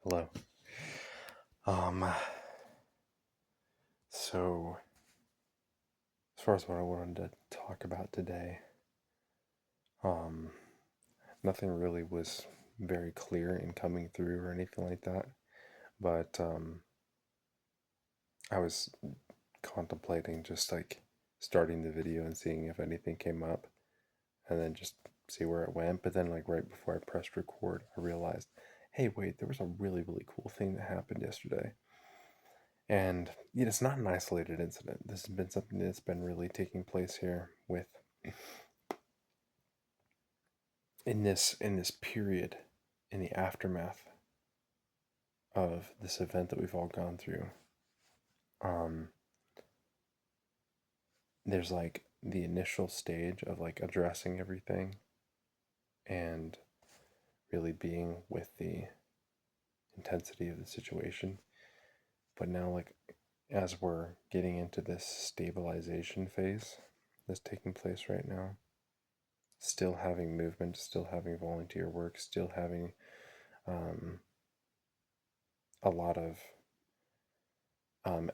Hello. Um, so as far as what I wanted to talk about today, um, nothing really was very clear in coming through or anything like that. But I was contemplating just like starting the video and seeing if anything came up, and then just see where it went. But then, like right before I pressed record, I realized, hey, wait, there was a really cool thing that happened yesterday. And it's not an isolated incident. This has been something that's been really taking place here with in this period, in the aftermath of this event that we've all gone through. Um, there's like the initial stage of like addressing everything and really being with the intensity of the situation. But now, like, as we're getting into this stabilization phase that's taking place right now, still having movement, still having volunteer work, still having um, a lot of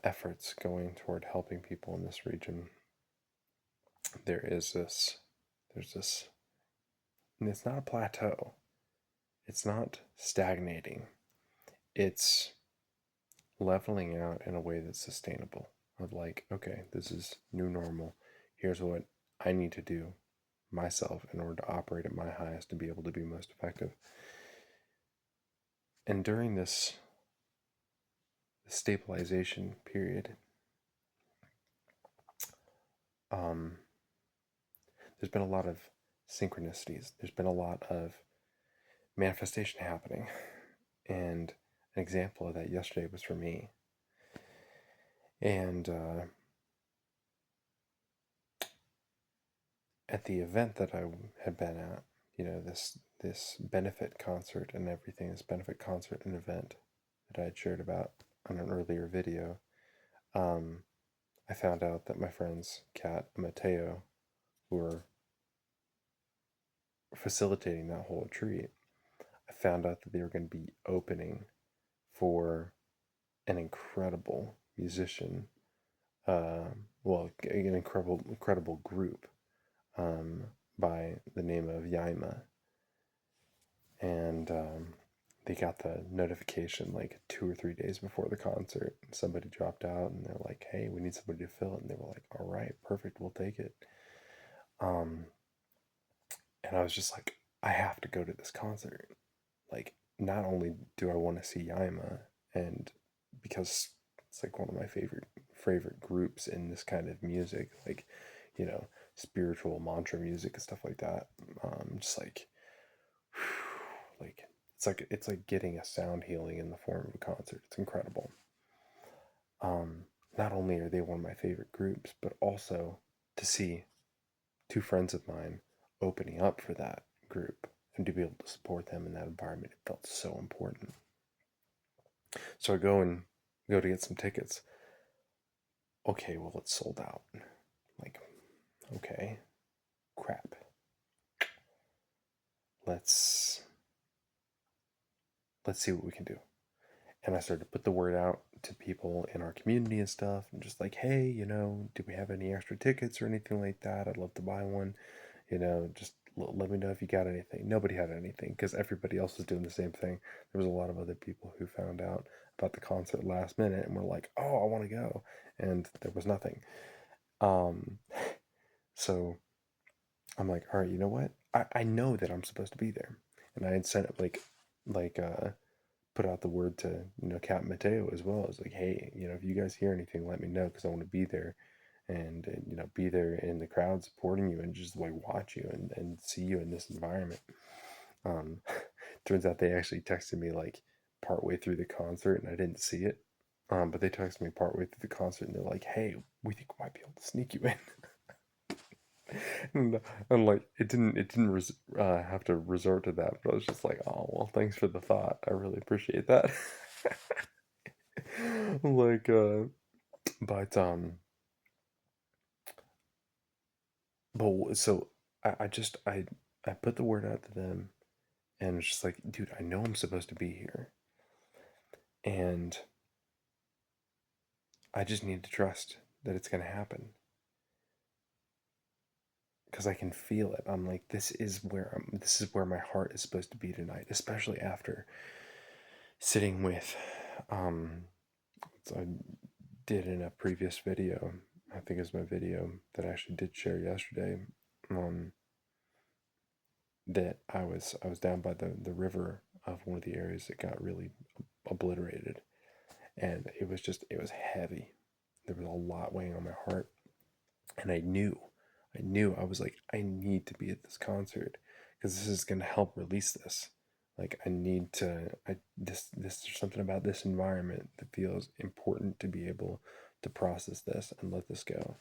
efforts going toward helping people in this region. There's this, and it's not a plateau. It's not stagnating. It's leveling out in a way that's sustainable. Of like, okay, this is new normal. Here's what I need to do myself in order to operate at my highest to be able to be most effective. And during this stabilization period, um, there's been a lot of synchronicities. There's been a lot of manifestation happening. And an example of that yesterday was for me. And at the event that I had been at, this benefit concert and everything, this benefit concert and event that I had shared about on an earlier video, um, I found out that my friends Kat and Mateo, who were facilitating that whole retreat, I found out that they were going to be opening for an incredible musician, well, an incredible group um, by the name of Yaima. And they got the notification like 2 or 3 days before the concert. Somebody dropped out, and they're like, "Hey, we need somebody to fill it." And they were like, "All right, perfect, we'll take it." Um, and I was just like, I have to go to this concert. Like, not only do I want to see Yaima, and because it's like one of my favorite groups in this kind of music, like, spiritual mantra music and stuff like that. Just like, like it's like getting a sound healing in the form of a concert. It's incredible. Not only are they one of my favorite groups, but also to see two friends of mine opening up for that group and to be able to support them in that environment, it felt so important. So I go to get some tickets. Okay, well, it's sold out. Like, okay, crap. Let's see what we can do. And I started to put the word out to people in our community and stuff, and just like, hey, do we have any extra tickets or anything like that? I'd love to buy one. Just let me know if you got anything. Nobody had anything because everybody else was doing the same thing. There was a lot of other people who found out about the concert last minute and were like, oh, I want to go. And there was nothing. Um, so I'm like, all right, you know what? I know that I'm supposed to be there. And I had sent it like put out the word to Cat Mateo as well. It's like, hey, if you guys hear anything, let me know because I want to be there, and be there in the crowd supporting you and just like watch you and see you in this environment. Um, turns out they actually texted me like partway through the concert and I didn't see it. But they texted me partway through the concert and they're like, hey, we think we might be able to sneak you in. and like it didn't have to resort to that, but I was just like, oh well, thanks for the thought, I really appreciate that. like but so I put the word out to them, and it's just like, dude, I know I'm supposed to be here, And I just need to trust that it's going to happen, because I can feel it. I'm like, this is where my heart is supposed to be tonight, especially after sitting with, um, I did in a previous video. I think it's my video that I actually did share yesterday. Um, that I was down by the river of one of the areas that got really obliterated, and it was heavy. There was a lot weighing on my heart, and I knew I was like, I need to be at this concert because this is gonna help release this. Like, I need to. This there's something about this environment that feels important to be able to process this and let this go.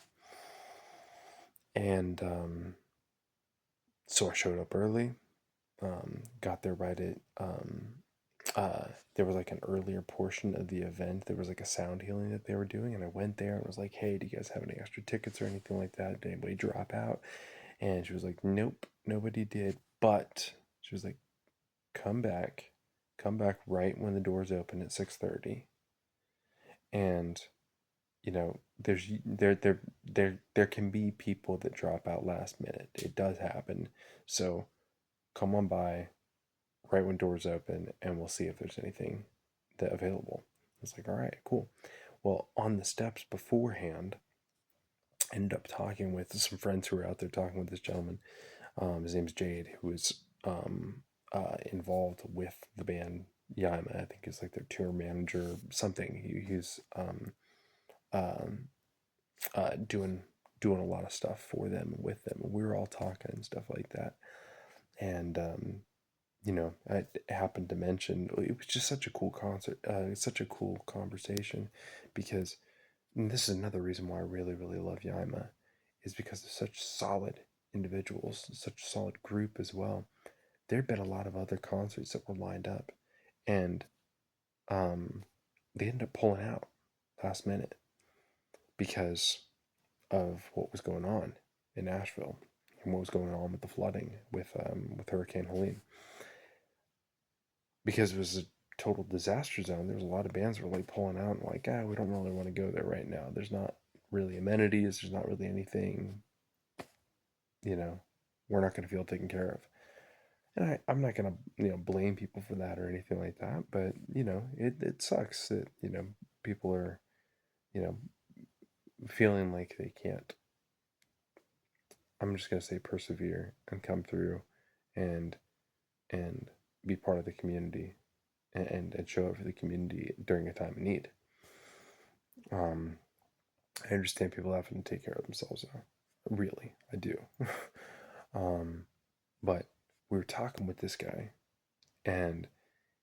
And so I showed up early. Got there right at there was like an earlier portion of the event. There was like a sound healing that they were doing, and I went there and was like, "Hey, do you guys have any extra tickets or anything like that? Did anybody drop out?" And she was like, "Nope, nobody did." But she was like, come back right when the doors open at 6:30." And there can be people that drop out last minute. It does happen. So come on by right when doors open, and we'll see if there's anything that available. It's like, all right, cool. Well, on the steps beforehand, I ended up talking with some friends who were out there talking with this gentleman. His name's Jade, who is involved with the band Yaima. I think he's like their tour manager, something. He's um, doing a lot of stuff for them and with them. We were all talking and stuff like that, and I happened to mention it was just such a cool concert, such a cool conversation, because this is another reason why I really, really love Yaima, is because they're such solid individuals, such a solid group as well. There had been a lot of other concerts that were lined up, and um, they ended up pulling out last minute because of what was going on in Nashville and what was going on with the flooding with Hurricane Helene, because it was a total disaster zone. There was a lot of bands that were like pulling out and like, we don't really want to go there right now. There's not really amenities. There's not really anything, you know, we're not going to feel taken care of. And I'm not going to, blame people for that or anything like that. But, it sucks that, people are, you know, feeling like they can't, I'm just going to say, persevere and come through and, and be part of the community, and show up for the community during a time of need. Um, I understand people having to take care of themselves, though. Really, I do. um, but we were talking with this guy, and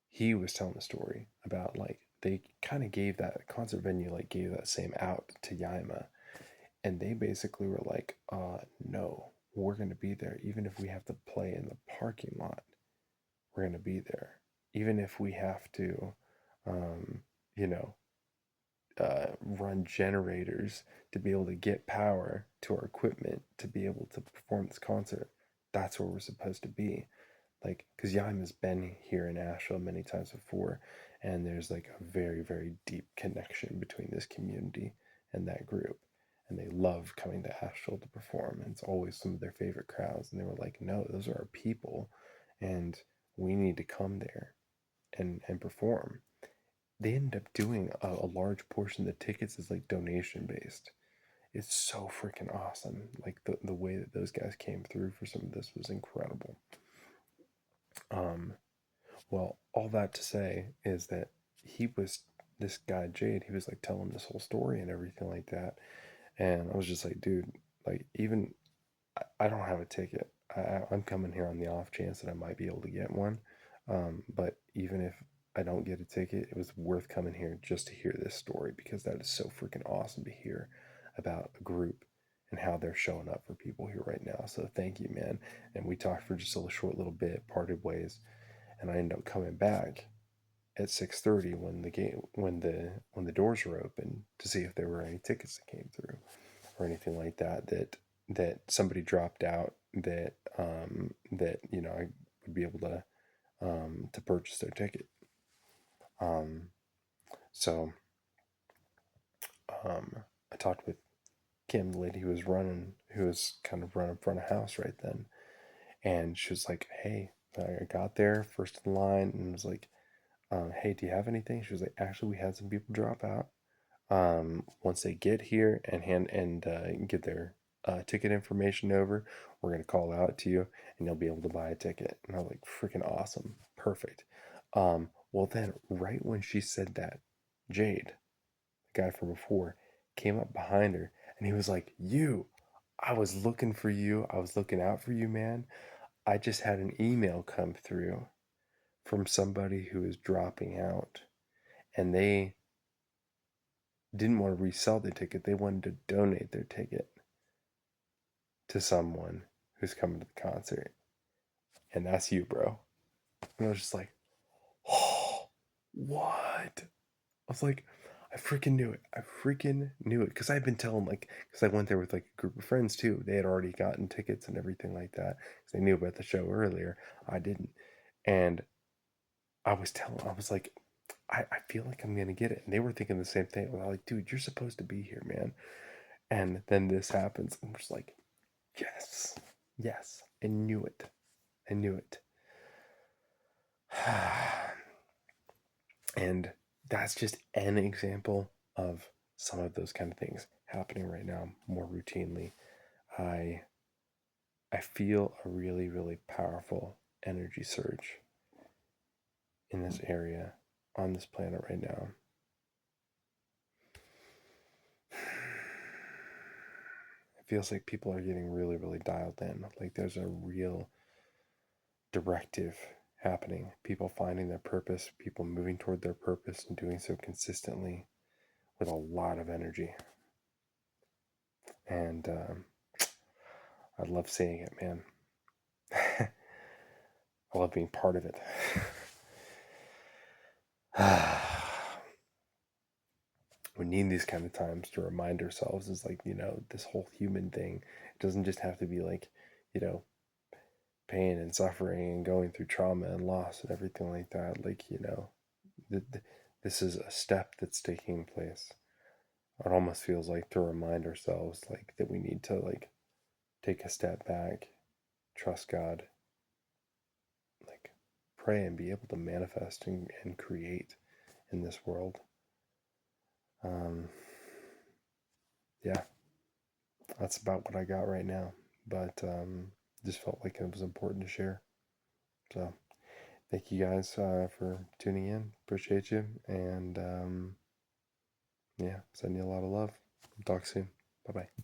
he was telling a story about, like, they kind of gave that concert venue, like, gave that same out to Yaima, and they basically were like, no, we're going to be there even if we have to play in the parking lot. We're going to be there even if we have to, um, you know, run generators to be able to get power to our equipment to be able to perform this concert. That's where we're supposed to be. Like, because Yaim has been here in Asheville many times before, and there's like a very, very deep connection between this community and that group. And they love coming to Asheville to perform, and it's always some of their favorite crowds. And they were like, no, those are our people, and we need to come there and perform. They end up doing a large portion of the tickets is like donation based. It's so freaking awesome. Like, the way that those guys came through for some of this was incredible. Um, well, all that to say is that he was this guy Jade. He was like telling this whole story and everything like that, and I was just like, dude, like, even I don't have a ticket. I'm coming here on the off chance that I might be able to get one. But even if I don't get a ticket, it was worth coming here just to hear this story, because that is so freaking awesome to hear about a group and how they're showing up for people here right now. So thank you, man. And we talked for just a short little bit, parted ways, and I ended up coming back at 6:30 when the doors were open to see if there were any tickets that came through or anything like that somebody dropped out, that I would be able to purchase their ticket. Um, So I talked with Kim, the lady who was kind of running front of house right then, and she was like, "Hey, I got there first in line, and was like, hey, do you have anything?" She was like, "Actually, we had some people drop out. Once they get here and get their ticket information over, we're gonna call out to you, and you'll be able to buy a ticket." And I was like, "Freaking awesome, perfect." Well, then right when she said that, Jade, the guy from before, came up behind her, and he was like, "You, I was looking for you. I was looking out for you, man. I just had an email come through from somebody who is dropping out, and they didn't want to resell the ticket. They wanted to donate their ticket to someone who's coming to the concert. And that's you, bro." And I was just like, "Oh, what?" I was like, I freaking knew it. I freaking knew it. Because I've been telling, like, because I went there with, like, a group of friends, too. They had already gotten tickets and everything like that. Because they knew about the show earlier. I didn't. And I was like, I feel like I'm going to get it. And they were thinking the same thing. I was like, "Dude, you're supposed to be here, man." And then this happens. I'm just like, yes, yes, I knew it. I knew it. And that's just an example of some of those kind of things happening right now more routinely. I I feel a really, really powerful energy surge in this area on this planet right now. It feels like people are getting really, really dialed in. Like there's a real directive happening. People finding their purpose, people moving toward their purpose and doing so consistently with a lot of energy. And I love seeing it, man. I love being part of it. We need these kind of times to remind ourselves is like, this whole human thing. It doesn't just have to be like, you know, pain and suffering and going through trauma and loss and everything like that. Like, this is a step that's taking place. It almost feels like to remind ourselves like that we need to like take a step back, trust God, like pray and be able to manifest and create in this world. Um, yeah, that's about what I got right now. But just felt like it was important to share. So thank you guys for tuning in. Appreciate you. And yeah, sending you a lot of love. Talk soon. Bye bye.